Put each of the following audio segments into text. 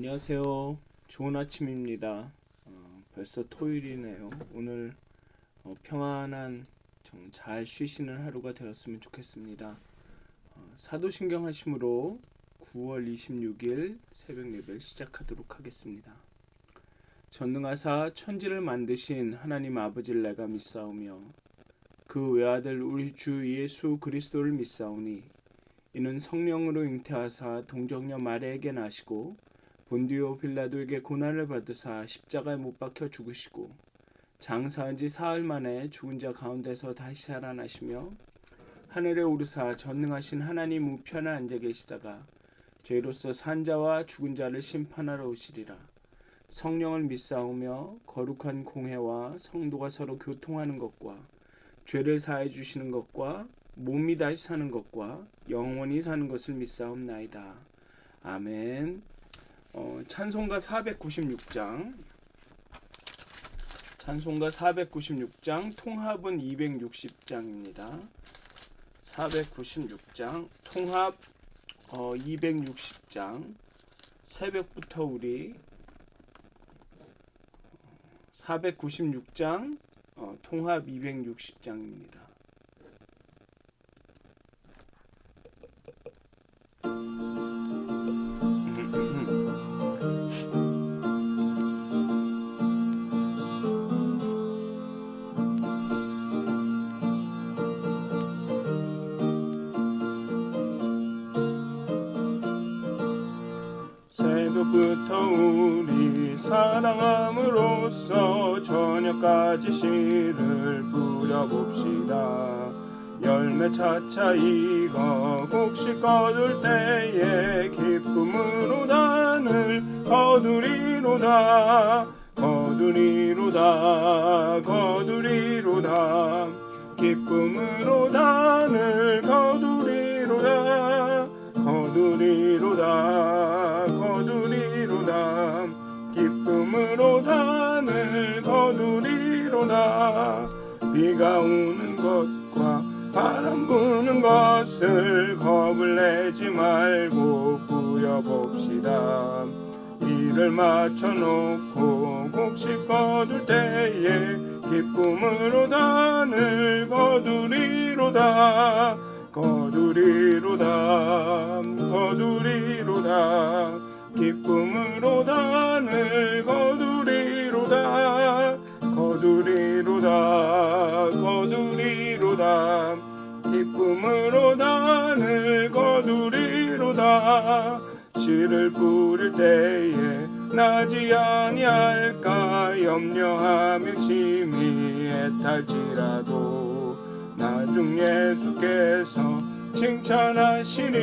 안녕하세요. 좋은 아침입니다. 벌써 토요일이네요. 오늘 평안한 잘 쉬시는 하루가 되었으면 좋겠습니다. 사도신경 하심으로 9월 26일 새벽 예배 시작하도록 하겠습니다. 전능하사 천지를 만드신 하나님 아버지를 내가 믿사오며 그 외아들 우리 주 예수 그리스도를 믿사오니 이는 성령으로 잉태하사 동정녀 마리아에게 나시고 본디오 빌라도에게 고난을 받으사 십자가에 못 박혀 죽으시고 장사한 지 사흘 만에 죽은 자 가운데서 다시 살아나시며 하늘에 오르사 전능하신 하나님 우편에 앉아 계시다가 죄로서 산 자와 죽은 자를 심판하러 오시리라. 성령을 믿사오며 거룩한 공회와 성도가 서로 교통하는 것과 죄를 사해 주시는 것과 몸이 다시 사는 것과 영원히 사는 것을 믿사옵나이다. 아멘. 찬송가 496장 통합은 260장입니다. 496장 통합 260장 새벽부터 우리 496장 통합 260장입니다. 새벽부터 우리 사랑함으로써 저녁까지 씨를 뿌려봅시다. 열매 차차 익어 곡식 거둘 때에 기쁨으로 단을 거두리로다. 기쁨으로 단을 거두리로다. 기쁨으로 단을 거두리로다. 비가 오는 것과 바람 부는 것을 겁을 내지 말고 뿌려봅시다. 이를 맞춰놓고 곡식 거둘 때에 기쁨으로 단을 거두리로다. 기쁨으로 단을 거두리로다. 기쁨으로 단을 거두리로다. 씨를 뿌릴 때에 나지 아니할까 염려하며 심히 애탈지라도 나중 예수께서 칭찬하시리니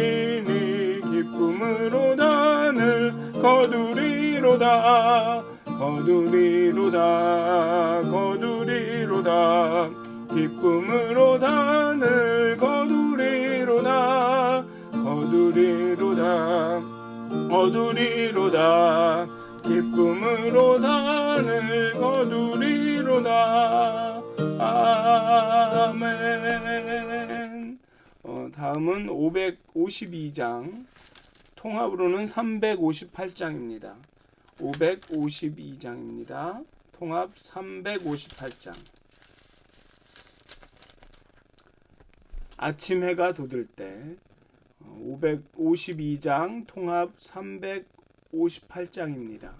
기쁨으로 단을 거두리로다. 기쁨으로 단을 거두리로다. 기쁨으로 단을 거두리로다. 아멘. 다음은 552장 통합으로는 358장입니다. 552장입니다. 통합 358장. 아침 해가 돋을 때 552장 통합 358장입니다.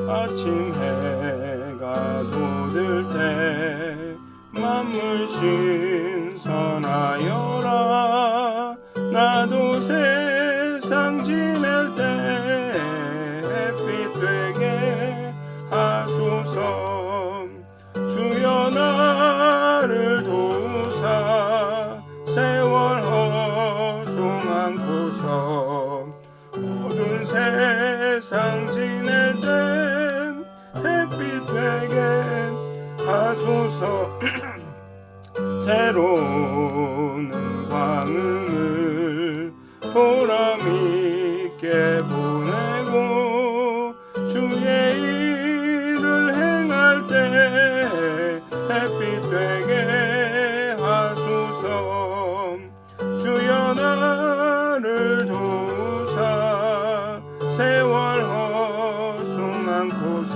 아침 해가 돋을 때 만물 신선하여라. 나도 세상 지낼 때 햇빛 되게 하소서. 주여 나를 도우사 세월 허송 않고서 어두운 세상 지낼 때 햇빛 되게 하소서. 새로운 오는 광음을 보람있게 보내고 주의 일을 행할 때 햇빛 되게 하소서. 주여 나를 도우사 세월 허송않고서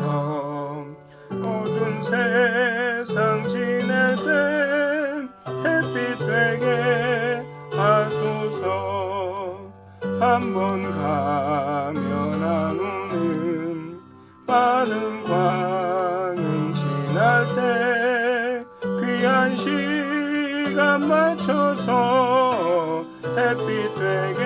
어두운 세상 지낼 때 햇빛 되게 하소서. 한번 가면 안 오는 많은 광음 지날 때 귀한 시간 맞춰서 햇빛 되게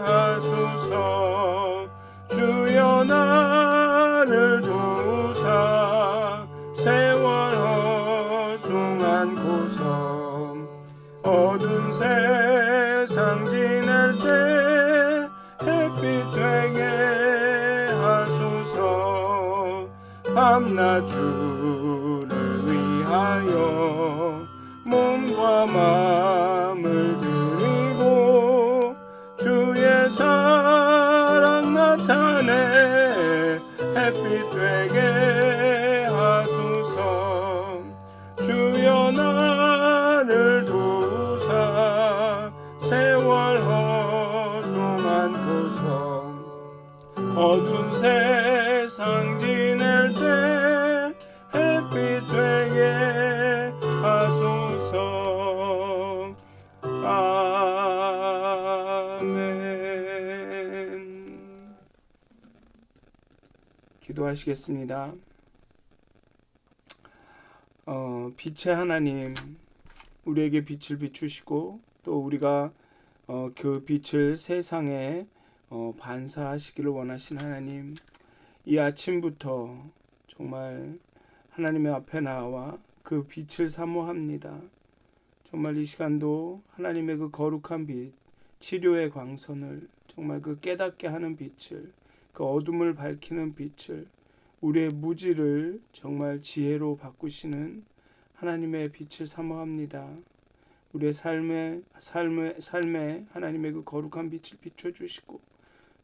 하소서. 주여 나를 도우사 세월 허송않고서 어두운 세상 지낼 때 햇빛 되게 하소서. 밤낮 주를 위하여 몸과 마음을 드리고 주의 사랑 나타내 햇빛 되게 하소서. 주여 나를 도우사 세월 허송않고서 어두운 세상 지낼 때 햇빛 되게 하소서. 아멘. 기도하시겠습니다. 빛의 하나님, 우리에게 빛을 비추시고 또 우리가 그 빛을 세상에 반사하시기를 원하신 하나님, 이 아침부터 정말 하나님의 앞에 나와 그 빛을 사모합니다. 정말 이 시간도 하나님의 그 거룩한 빛, 치료의 광선을, 정말 그 깨닫게 하는 빛을, 그 어둠을 밝히는 빛을, 우리의 무지를 정말 지혜로 바꾸시는 하나님의 빛을 사모합니다. 우리의 삶에 하나님의 그 거룩한 빛을 비춰주시고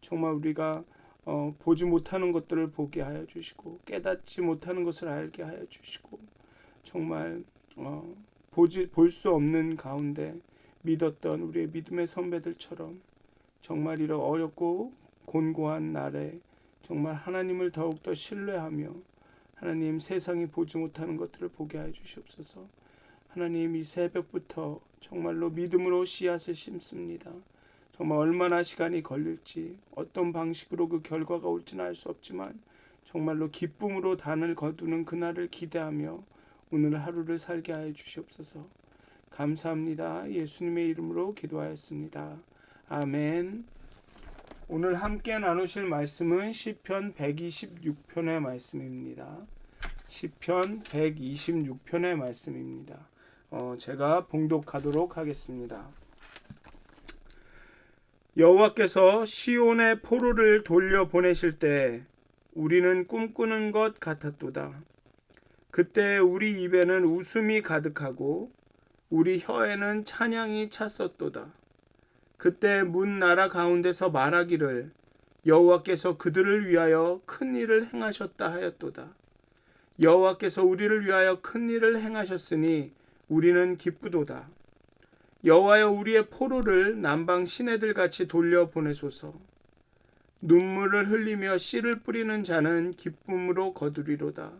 정말 우리가 보지 못하는 것들을 보게 하여 주시고 깨닫지 못하는 것을 알게 하여 주시고 정말 볼 수 없는 가운데 믿었던 우리의 믿음의 선배들처럼 정말 이런 어렵고 곤고한 날에 정말 하나님을 더욱더 신뢰하며 하나님 세상이 보지 못하는 것들을 보게 하여 주시옵소서. 하나님 이 새벽부터 정말로 믿음으로 씨앗을 심습니다. 정말 얼마나 시간이 걸릴지 어떤 방식으로 그 결과가 올지는 알 수 없지만 정말로 기쁨으로 단을 거두는 그날을 기대하며 오늘 하루를 살게 하여 주시옵소서. 감사합니다. 예수님의 이름으로 기도하였습니다. 아멘. 오늘 함께 나누실 말씀은 시편 126편의 말씀입니다. 시편 126편의 말씀입니다. 제가 봉독하도록 하겠습니다. 여호와께서 시온의 포로를 돌려보내실 때 우리는 꿈꾸는 것 같았도다. 그때 우리 입에는 웃음이 가득하고 우리 혀에는 찬양이 찼었도다. 그때 문 나라 가운데서 말하기를 여호와께서 그들을 위하여 큰 일을 행하셨다 하였도다. 여호와께서 우리를 위하여 큰 일을 행하셨으니 우리는 기쁘도다. 여호와여 우리의 포로를 남방 시내들 같이 돌려보내소서. 눈물을 흘리며 씨를 뿌리는 자는 기쁨으로 거두리로다.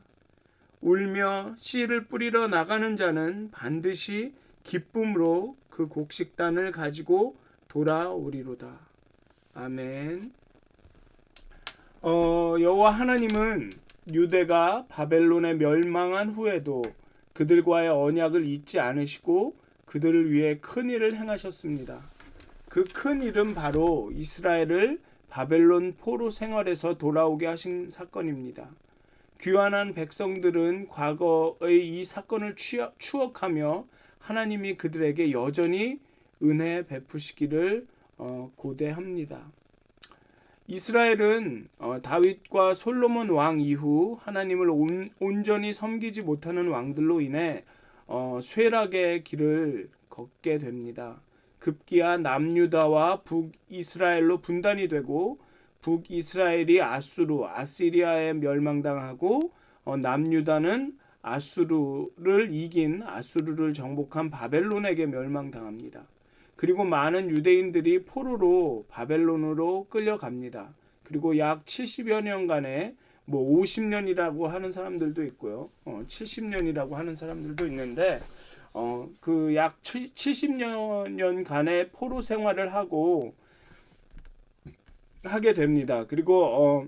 울며 씨를 뿌리러 나가는 자는 반드시 기쁨으로 그 곡식단을 가지고 돌아오리로다. 아멘. 여호와 하나님은 유대가 바벨론에 멸망한 후에도 그들과의 언약을 잊지 않으시고 그들을 위해 큰 일을 행하셨습니다. 그 큰 일은 바로 이스라엘을 바벨론 포로 생활에서 돌아오게 하신 사건입니다. 귀환한 백성들은 과거의 이 사건을 추억하며 하나님이 그들에게 여전히 은혜 베푸시기를 고대합니다. 이스라엘은 다윗과 솔로몬 왕 이후 하나님을 온전히 섬기지 못하는 왕들로 인해 쇠락의 길을 걷게 됩니다. 급기야 남유다와 북이스라엘로 분단이 되고 북이스라엘이 아시리아에 멸망당하고 남유다는 아수르를 이긴 아수르를 정복한 바벨론에게 멸망당합니다. 그리고 많은 유대인들이 포로로 바벨론으로 끌려갑니다. 그리고 약 70여 년간의 50년이라고 하는 사람들도 있고요. 70년이라고 하는 사람들도 있는데 그 약 70년간의 포로 생활을 하게 됩니다. 그리고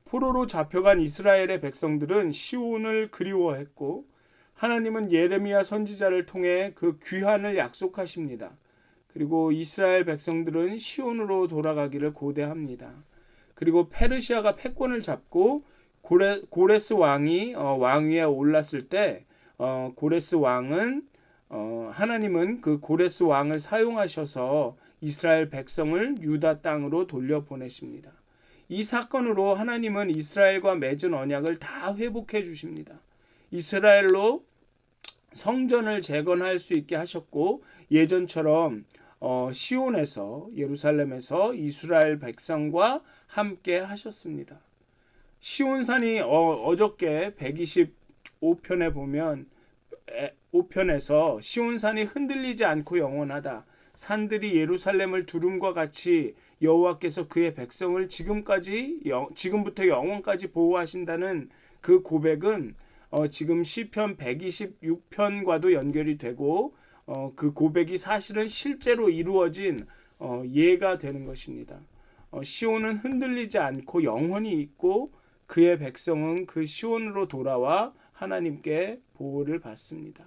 포로로 잡혀간 이스라엘의 백성들은 시온을 그리워했고 하나님은 예레미야 선지자를 통해 그 귀환을 약속하십니다. 그리고 이스라엘 백성들은 시온으로 돌아가기를 고대합니다. 그리고 페르시아가 패권을 잡고 고레스 왕이 왕위에 올랐을 때 고레스 왕은 하나님은 그 고레스 왕을 사용하셔서 이스라엘 백성을 유다 땅으로 돌려보내십니다. 이 사건으로 하나님은 이스라엘과 맺은 언약을 다 회복해 주십니다. 이스라엘로 성전을 재건할 수 있게 하셨고 예전처럼 시온에서 예루살렘에서 이스라엘 백성과 함께 하셨습니다. 시온산이 어저께 125편에 보면 5편에서 시온산이 흔들리지 않고 영원하다. 산들이 예루살렘을 두름과 같이 여호와께서 그의 백성을 지금부터 영원까지 보호하신다는 그 고백은 지금 시편 126편과도 연결이 되고 그 고백이 사실은 실제로 이루어진 예가 되는 것입니다. 시온은 흔들리지 않고 영원히 있고 그의 백성은 그 시온으로 돌아와 하나님께 보호를 받습니다.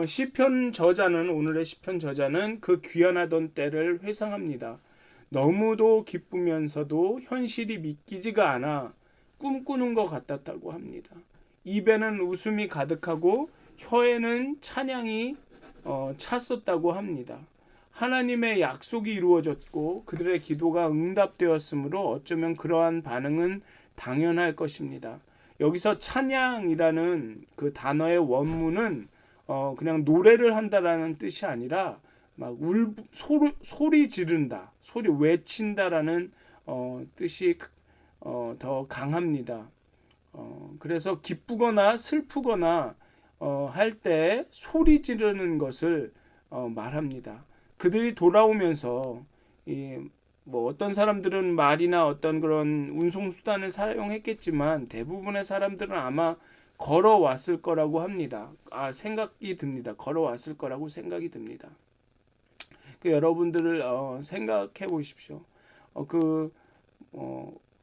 시편 저자는 오늘의 시편 저자는 그 귀환하던 때를 회상합니다. 너무도 기쁘면서도 현실이 믿기지가 않아 꿈꾸는 것 같았다고 합니다. 입에는 웃음이 가득하고 혀에는 찬양이 찼었다고 합니다. 하나님의 약속이 이루어졌고 그들의 기도가 응답되었으므로 어쩌면 그러한 반응은 당연할 것입니다. 여기서 찬양이라는 그 단어의 원문은 그냥 노래를 한다라는 뜻이 아니라 막 소리 지른다, 소리 외친다라는 뜻이 더 강합니다. 그래서 기쁘거나 슬프거나 할 때 소리 지르는 것을 말합니다. 그들이 돌아오면서 어떤 사람들은 말이나 어떤 그런 운송수단을 사용했겠지만 대부분의 사람들은 아마 걸어왔을 거라고 합니다. 생각이 듭니다. 걸어왔을 거라고 생각이 듭니다. 여러분들을 생각해 보십시오.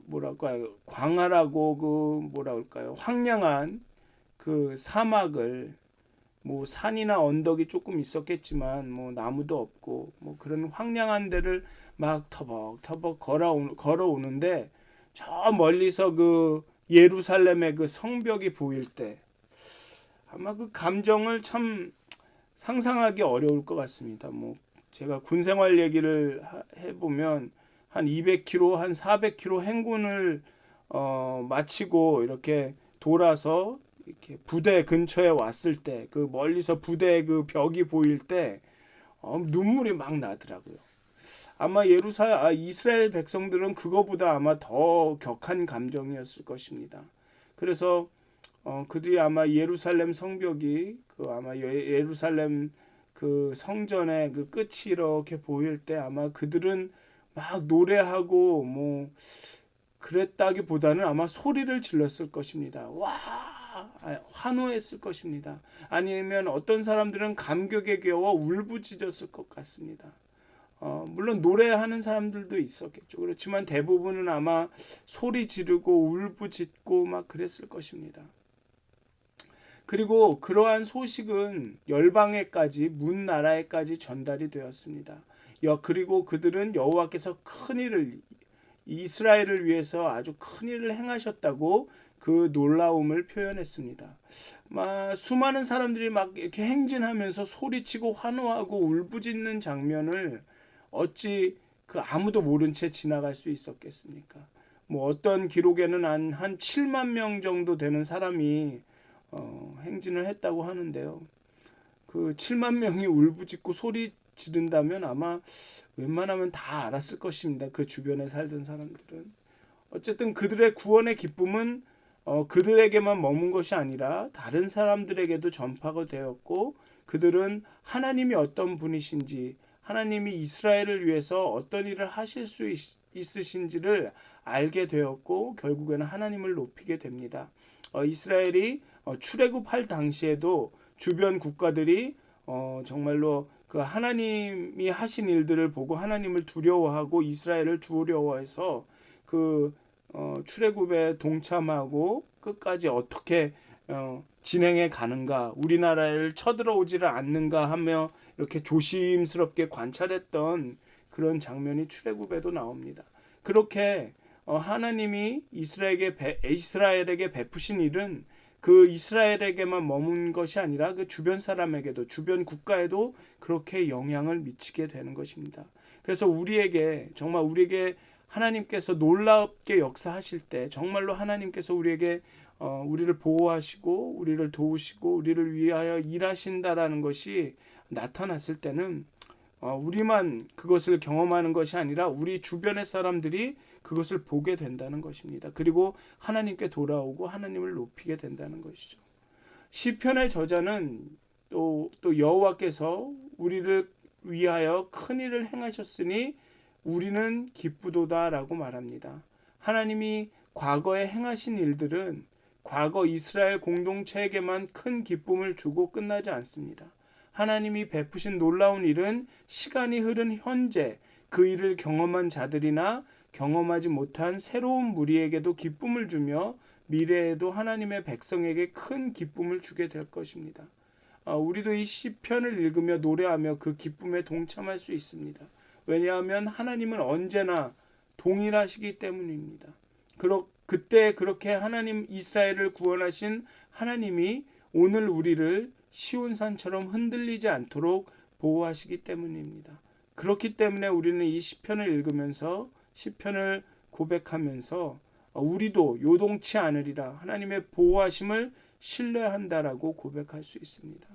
뭐랄까요, 광활하고 황량한 그 사막을 산이나 언덕이 조금 있었겠지만 나무도 없고 그런 황량한 데를 막 터벅터벅 걸어오는데 저 멀리서 그 예루살렘의 그 성벽이 보일 때 아마 그 감정을 참 상상하기 어려울 것 같습니다. 제가 군 생활 얘기를 해보면 한 200km, 한 400km 행군을 마치고 이렇게 돌아서 이렇게 부대 근처에 왔을 때 그 멀리서 부대의 그 벽이 보일 때 눈물이 막 나더라고요. 아마 이스라엘 백성들은 그거보다 아마 더 격한 감정이었을 것입니다. 그래서 그들이 아마 예루살렘 성벽이 예루살렘 그 성전의 그 끝이 이렇게 보일 때 아마 그들은 막 노래하고 그랬다기보다는 아마 소리를 질렀을 것입니다. 와, 환호했을 것입니다. 아니면 어떤 사람들은 감격에 겨워 울부짖었을 것 같습니다. 물론 노래하는 사람들도 있었겠죠. 그렇지만 대부분은 아마 소리 지르고 울부짖고 막 그랬을 것입니다. 그리고 그러한 소식은 열방에까지 문 나라에까지 전달이 되었습니다. 그리고 그들은 여호와께서 큰 일을 이스라엘을 위해서 아주 큰 일을 행하셨다고 그 놀라움을 표현했습니다. 수많은 사람들이 막 이렇게 행진하면서 소리치고 환호하고 울부짖는 장면을 어찌 아무도 모른 채 지나갈 수 있었겠습니까? 어떤 기록에는 한 7만 명 정도 되는 사람이 행진을 했다고 하는데요. 그 7만 명이 울부짖고 소리 지른다면 아마 웬만하면 다 알았을 것입니다. 그 주변에 살던 사람들은. 어쨌든 그들의 구원의 기쁨은 그들에게만 머문 것이 아니라 다른 사람들에게도 전파가 되었고, 그들은 하나님이 어떤 분이신지, 하나님이 이스라엘을 위해서 어떤 일을 하실 수 있으신지를 알게 되었고, 결국에는 하나님을 높이게 됩니다. 이스라엘이 출애굽할 당시에도 주변 국가들이 정말로 그 하나님이 하신 일들을 보고 하나님을 두려워하고 이스라엘을 두려워해서 그 출애굽에 동참하고 끝까지 어떻게 진행해 가는가, 우리나라를 쳐들어오지를 않는가 하며 이렇게 조심스럽게 관찰했던 그런 장면이 출애굽에도 나옵니다. 그렇게 하나님이 이스라엘에게 베푸신 일은 그 이스라엘에게만 머문 것이 아니라 그 주변 사람에게도, 주변 국가에도 그렇게 영향을 미치게 되는 것입니다. 그래서 정말 우리에게 하나님께서 놀랍게 역사하실 때, 정말로 하나님께서 우리를 보호하시고 우리를 도우시고 우리를 위하여 일하신다라는 것이 나타났을 때는 우리만 그것을 경험하는 것이 아니라 우리 주변의 사람들이 그것을 보게 된다는 것입니다. 그리고 하나님께 돌아오고 하나님을 높이게 된다는 것이죠. 시편의 저자는 또 여호와께서 우리를 위하여 큰 일을 행하셨으니 우리는 기쁘도다라고 말합니다. 하나님이 과거에 행하신 일들은 과거 이스라엘 공동체에게만 큰 기쁨을 주고 끝나지 않습니다. 하나님이 베푸신 놀라운 일은 시간이 흐른 현재 그 일을 경험한 자들이나 경험하지 못한 새로운 무리에게도 기쁨을 주며 미래에도 하나님의 백성에게 큰 기쁨을 주게 될 것입니다. 우리도 이 시편을 읽으며 노래하며 그 기쁨에 동참할 수 있습니다. 왜냐하면 하나님은 언제나 동일하시기 때문입니다. 그때 그렇게 하나님 이스라엘을 구원하신 하나님이 오늘 우리를 시온산처럼 흔들리지 않도록 보호하시기 때문입니다. 그렇기 때문에 우리는 이 시편을 읽으면서 시편을 고백하면서 우리도 요동치 않으리라, 하나님의 보호하심을 신뢰한다라고 고백할 수 있습니다.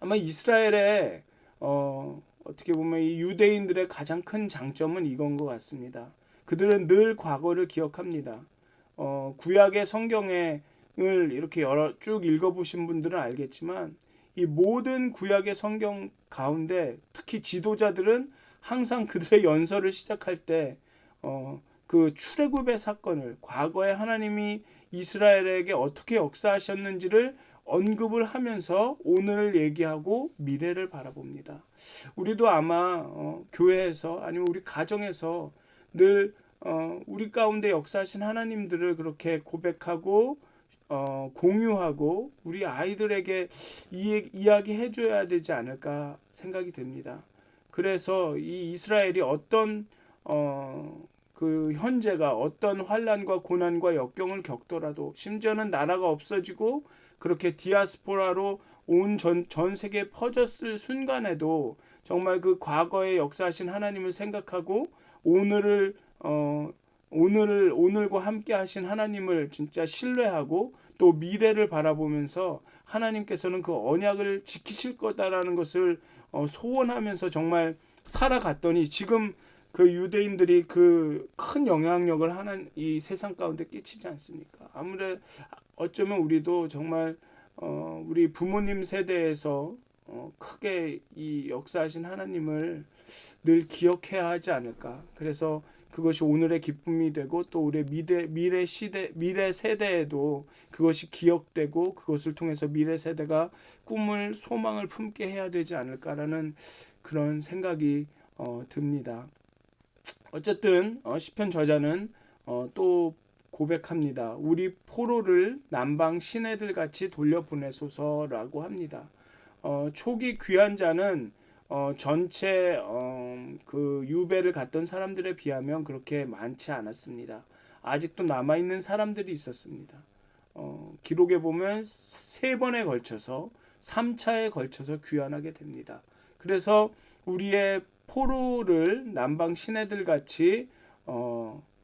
아마 이스라엘의 어떻게 보면 이 유대인들의 가장 큰 장점은 이건 것 같습니다. 그들은 늘 과거를 기억합니다. 구약의 성경을 이렇게 쭉 읽어보신 분들은 알겠지만 이 모든 구약의 성경 가운데 특히 지도자들은 항상 그들의 연설을 시작할 때 그 출애굽의 사건을, 과거에 하나님이 이스라엘에게 어떻게 역사하셨는지를 언급을 하면서 오늘을 얘기하고 미래를 바라봅니다. 우리도 아마 교회에서 아니면 우리 가정에서 늘 우리 가운데 역사하신 하나님들을 그렇게 고백하고 공유하고 우리 아이들에게 이야기해 줘야 되지 않을까 생각이 듭니다. 그래서 이 이스라엘이 어떤 그 현재가 어떤 환난과 고난과 역경을 겪더라도, 심지어는 나라가 없어지고 그렇게 디아스포라로 온 전 세계에 퍼졌을 순간에도 정말 그 과거에 역사하신 하나님을 생각하고 오늘과 함께 하신 하나님을 진짜 신뢰하고 또 미래를 바라보면서 하나님께서는 그 언약을 지키실 거다라는 것을 소원하면서 정말 살아갔더니 지금 그 유대인들이 그 큰 영향력을 하는 이 세상 가운데 끼치지 않습니까? 어쩌면 우리도 정말 우리 부모님 세대에서 크게 이 역사하신 하나님을 늘 기억해야 하지 않을까. 그래서 그것이 오늘의 기쁨이 되고 또 우리 미래 세대에도 그것이 기억되고 그것을 통해서 미래 세대가 꿈을 소망을 품게 해야 되지 않을까라는 그런 생각이 듭니다. 어쨌든 시편 저자는 또 고백합니다. 우리 포로를 남방 시내들 같이 돌려보내소서라고 합니다. 초기 귀한 자는 전체 그 유배를 갔던 사람들에 비하면 그렇게 많지 않았습니다. 아직도 남아있는 사람들이 있었습니다. 기록에 보면 3번에 걸쳐서 3차에 걸쳐서 귀환하게 됩니다. 그래서 우리의 포로를 남방 시내들 같이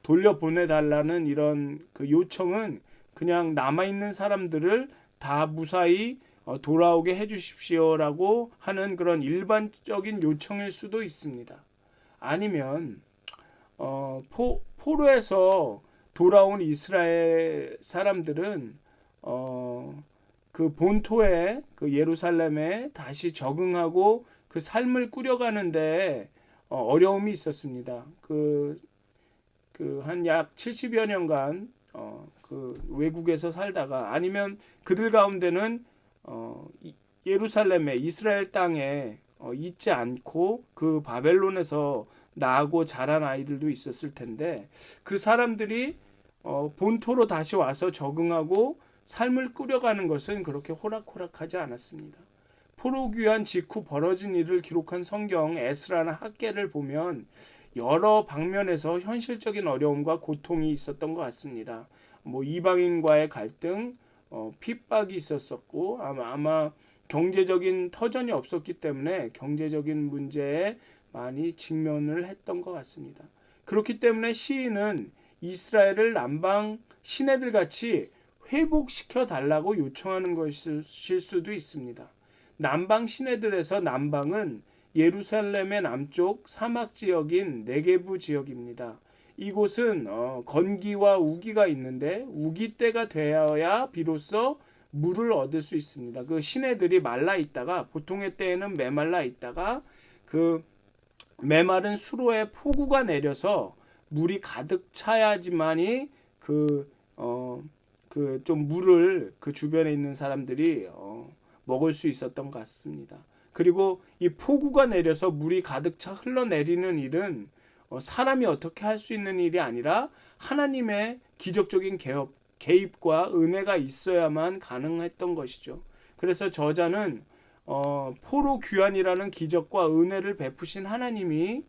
돌려보내달라는 이런 그 요청은 그냥 남아있는 사람들을 다 무사히 돌아오게 해주십시오라고 하는 그런 일반적인 요청일 수도 있습니다. 아니면 포로에서 돌아온 이스라엘 사람들은 그 본토에 그 예루살렘에 다시 적응하고 그 삶을 꾸려가는데 어려움이 있었습니다. 한 약 70여 년간 그 외국에서 살다가 아니면 그들 가운데는 예루살렘에 이스라엘 땅에 있지 않고 그 바벨론에서 나고 자란 아이들도 있었을 텐데 그 사람들이 본토로 다시 와서 적응하고 삶을 꾸려가는 것은 그렇게 호락호락하지 않았습니다. 포로 귀환 직후 벌어진 일을 기록한 성경 에스라나 학개를 보면 여러 방면에서 현실적인 어려움과 고통이 있었던 것 같습니다. 뭐 이방인과의 갈등, 핍박이 있었었고 아마 경제적인 터전이 없었기 때문에 경제적인 문제에 많이 직면을 했던 것 같습니다. 그렇기 때문에 시인은 이스라엘을 남방 시내들 같이 회복시켜 달라고 요청하는 것일 수도 있습니다. 남방 시내들에서 남방은 예루살렘의 남쪽 사막 지역인 네게부 지역입니다. 이곳은 건기와 우기가 있는데 우기 때가 되어야 비로소 물을 얻을 수 있습니다. 그 시내들이 말라 있다가 보통의 때에는 메말라 있다가 그 메마른 수로에 폭우가 내려서 물이 가득 차야지만이 좀 물을 그 주변에 있는 사람들이 먹을 수 있었던 것 같습니다. 그리고 이 폭우가 내려서 물이 가득 차 흘러내리는 일은 사람이 어떻게 할 수 있는 일이 아니라 하나님의 기적적인 개입과 은혜가 있어야만 가능했던 것이죠. 그래서 저자는 포로 귀환이라는 기적과 은혜를 베푸신 하나님이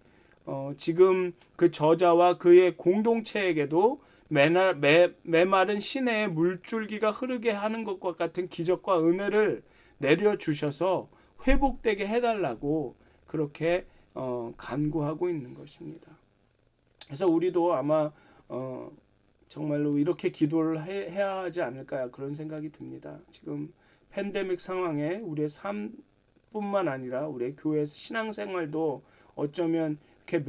지금 그 저자와 그의 공동체에게도 메마른 시내에 물줄기가 흐르게 하는 것과 같은 기적과 은혜를 내려주셔서 회복되게 해달라고 그렇게 간구하고 있는 것입니다. 그래서 우리도 아마 정말로 이렇게 기도를 해야 하지 않을까 그런 생각이 듭니다. 지금 팬데믹 상황에 우리의 삶뿐만 아니라 우리의 교회 신앙생활도 어쩌면 이렇게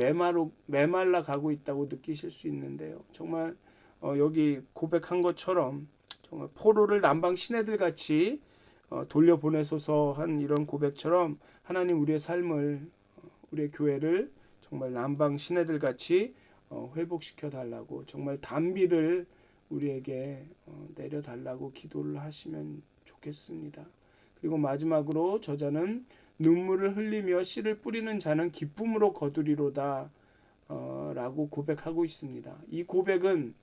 메말라 가고 있다고 느끼실 수 있는데요. 정말 여기 고백한 것처럼 정말 포로를 남방 시내들 같이 돌려보내소서 한 이런 고백처럼 하나님 우리의 삶을 우리의 교회를 정말 남방 시내들 같이 회복시켜 달라고 정말 단비를 우리에게 내려달라고 기도를 하시면 좋겠습니다. 그리고 마지막으로 저자는 눈물을 흘리며 씨를 뿌리는 자는 기쁨으로 거두리로다 라고 고백하고 있습니다. 이 고백은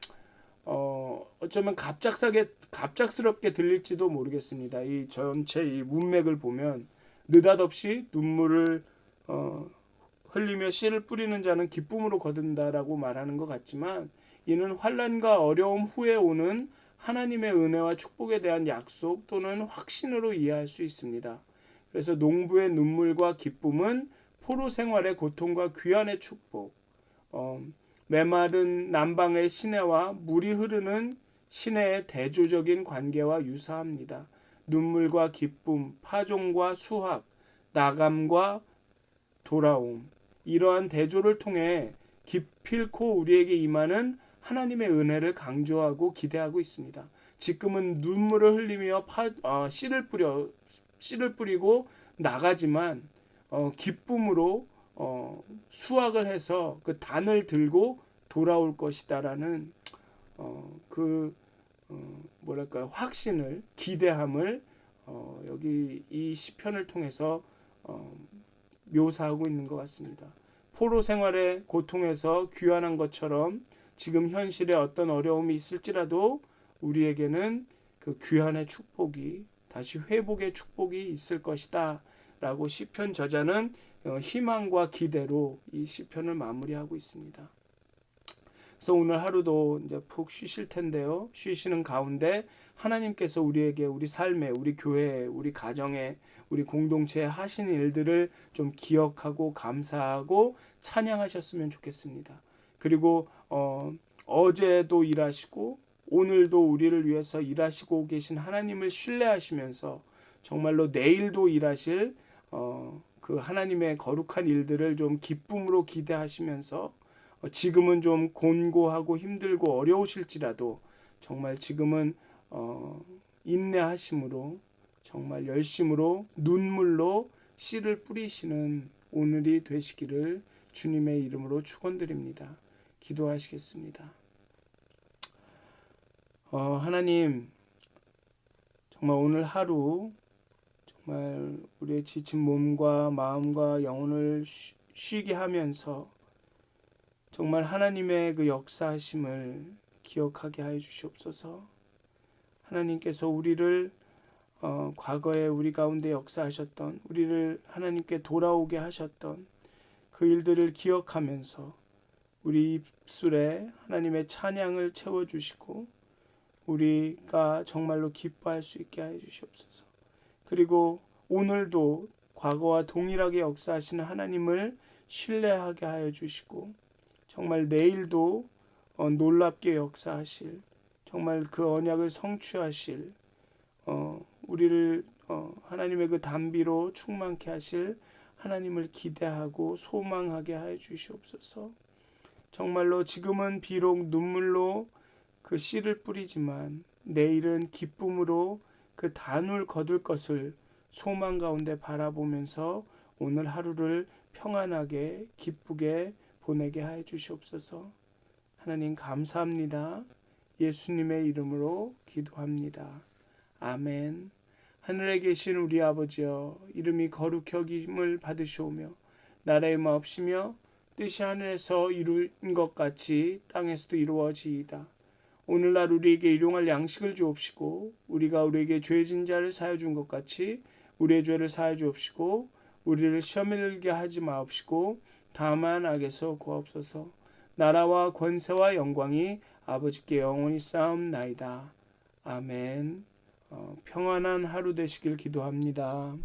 어쩌면 갑작스럽게 들릴지도 모르겠습니다. 이 전체 이 문맥을 보면 느닷없이 눈물을 흘리며 씨를 뿌리는 자는 기쁨으로 거둔다라고 말하는 것 같지만 이는 환난과 어려움 후에 오는 하나님의 은혜와 축복에 대한 약속 또는 확신으로 이해할 수 있습니다. 그래서 농부의 눈물과 기쁨은 포로 생활의 고통과 귀환의 축복, 메마른 남방의 시내와 물이 흐르는 시내의 대조적인 관계와 유사합니다. 눈물과 기쁨, 파종과 수확, 나감과 돌아옴, 이러한 대조를 통해 기필코 우리에게 임하는 하나님의 은혜를 강조하고 기대하고 있습니다. 지금은 눈물을 흘리며 씨를 뿌리고 나가지만 기쁨으로 수확을 해서 그 단을 들고 돌아올 것이다라는 확신을 기대함을 여기 이 시편을 통해서 묘사하고 있는 것 같습니다. 포로 생활의 고통에서 귀환한 것처럼 지금 현실에 어떤 어려움이 있을지라도 우리에게는 그 귀환의 축복이 다시 회복의 축복이 있을 것이다 라고 시편 저자는 희망과 기대로 이 시편을 마무리하고 있습니다. 그래서 오늘 하루도 이제 푹 쉬실 텐데요. 쉬시는 가운데 하나님께서 우리에게 우리 삶에 우리 교회에 우리 가정에 우리 공동체에 하신 일들을 좀 기억하고 감사하고 찬양하셨으면 좋겠습니다. 그리고 어제도 일하시고 오늘도 우리를 위해서 일하시고 계신 하나님을 신뢰하시면서 정말로 내일도 일하실 그 하나님의 거룩한 일들을 좀 기쁨으로 기대하시면서 지금은 좀 곤고하고 힘들고 어려우실지라도 정말 지금은 인내하심으로 정말 열심으로 눈물로 씨를 뿌리시는 오늘이 되시기를 주님의 이름으로 축원드립니다. 기도하시겠습니다. 하나님, 정말 오늘 하루 정말 우리의 지친 몸과 마음과 영혼을 쉬게 하면서 정말 하나님의 그 역사하심을 기억하게 하여 주시옵소서. 하나님께서 우리를 과거에 우리 가운데 역사하셨던, 우리를 하나님께 돌아오게 하셨던 그 일들을 기억하면서 우리 입술에 하나님의 찬양을 채워주시고 우리가 정말로 기뻐할 수 있게 하여 주시옵소서. 그리고 오늘도 과거와 동일하게 역사하시는 하나님을 신뢰하게 하여 주시고 정말 내일도 놀랍게 역사하실, 정말 그 언약을 성취하실, 우리를 하나님의 그 단비로 충만케 하실 하나님을 기대하고 소망하게 하여 주시옵소서. 정말로 지금은 비록 눈물로 그 씨를 뿌리지만 내일은 기쁨으로 그 단을 거둘 것을 소망 가운데 바라보면서 오늘 하루를 평안하게 기쁘게 보내게 하여 주시옵소서. 하나님 감사합니다. 예수님의 이름으로 기도합니다. 아멘. 하늘에 계신 우리 아버지여, 이름이 거룩히 여김을 받으시오며 나라의 마옵시며 뜻이 하늘에서 이룬 것 같이 땅에서도 이루어지이다. 오늘날 우리에게 일용할 양식을 주옵시고 우리가 우리에게 죄진 자를 사하여 준 것 같이 우리의 죄를 사하여 주옵시고 우리를 시험에 들게 하지 마옵시고 다만 악에서 구하옵소서. 나라와 권세와 영광이 아버지께 영원히 쌓옵나이다. 아멘. 평안한 하루 되시길 기도합니다.